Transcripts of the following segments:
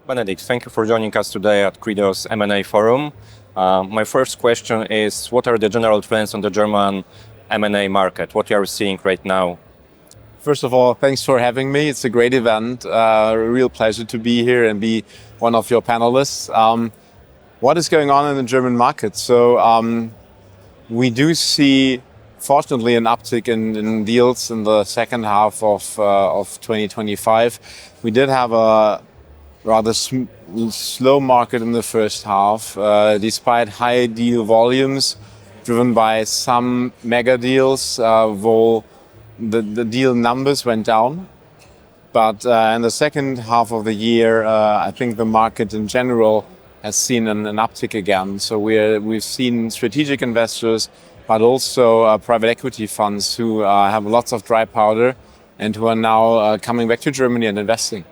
Benedikt, thank you for joining us today at Crido's M&A Forum. My first question is, what are the general trends on the German M&A market? What you are seeing right now? First of all, thanks for having me. It's a great event. A real pleasure to be here and be one of your panelists. What is going on in the German market? So we do see, fortunately, an uptick in deals in the second half of 2025. We did have a rather slow market in the first half, despite high deal volumes driven by some mega deals. The deal numbers went down, but in the second half of the year, I think the market in general has seen an uptick again. So we've seen strategic investors, but also private equity funds who have lots of dry powder and who are now coming back to Germany and investing.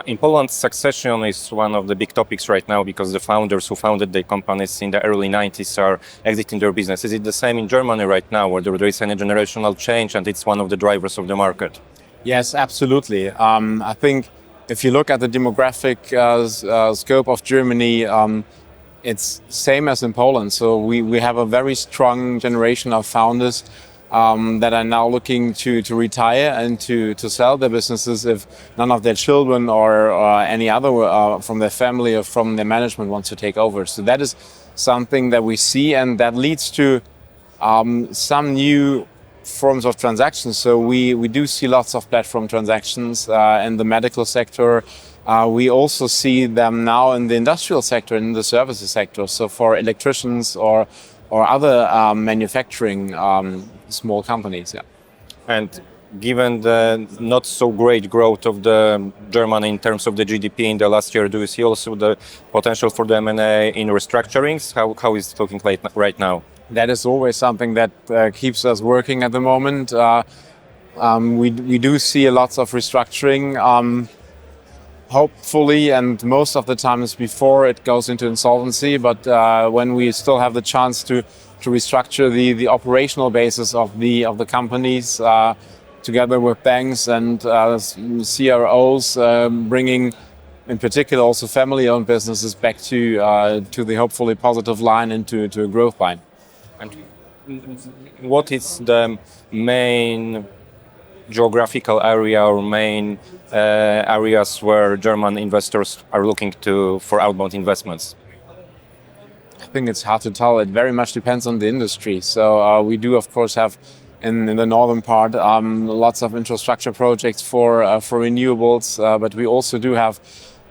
In Poland, succession is one of the big topics right now because the founders who founded the companies in the early 90s are exiting their business. Is it the same in Germany right now, where there is any generational change and it's one of the drivers of the market? Yes, absolutely. I think if you look at the demographic scope of Germany, it's same as in Poland. So we have a very strong generation of founders that are now looking to retire and to sell their businesses if none of their children or any other from their family or from their management wants to take over. So that is something that we see, and that leads to some new forms of transactions. So we do see lots of platform transactions in the medical sector. We also see them now in the industrial sector, in the services sector. So for electricians or other manufacturing small companies, yeah. And given the not so great growth of the Germany in terms of the GDP in the last year, do you see also the potential for the M&A in restructurings? How is it looking like right now? That is always something that keeps us working at the moment. We do see lots of restructuring. Hopefully, and most of the time is before it goes into insolvency, but when we still have the chance to restructure the operational basis of the companies together with banks and CROs, bringing in particular also family-owned businesses back to the hopefully positive line and to a growth line. And what is the main geographical area or main areas where German investors are looking for outbound investments? I think it's hard to tell. It very much depends on the industry. So we do, of course, have in the northern part lots of infrastructure projects for renewables, but we also do have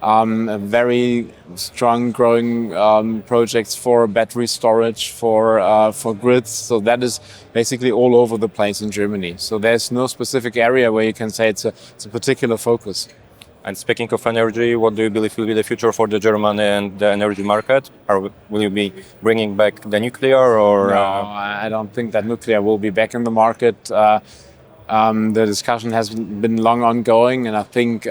very strong growing projects for battery storage, for grids. So that is basically all over the place in Germany. So there's no specific area where you can say it's a particular focus. And speaking of energy, what do you believe will be the future for the German and the energy market? Or will you be bringing back the nuclear? Or no, I don't think that nuclear will be back in the market. The discussion has been long ongoing, and I think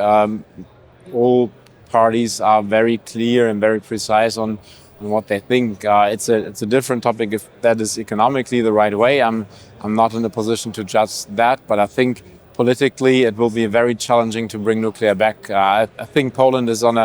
all parties are very clear and very precise on what they think. It's a different topic if that is economically the right way. I'm not in a position to judge that, but I think politically it will be very challenging to bring nuclear back. I think Poland is on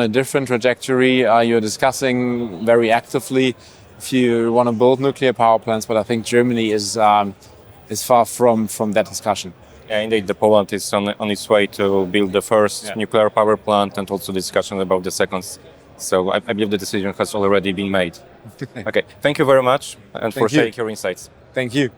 a different trajectory. You're discussing very actively if you want to build nuclear power plants, but I think Germany is far from that discussion. Yeah, indeed, Poland is on its way to build the first nuclear power plant and also discussion about the second. So I believe the decision has already been made. Okay, thank you very much and for sharing your insights. Thank you.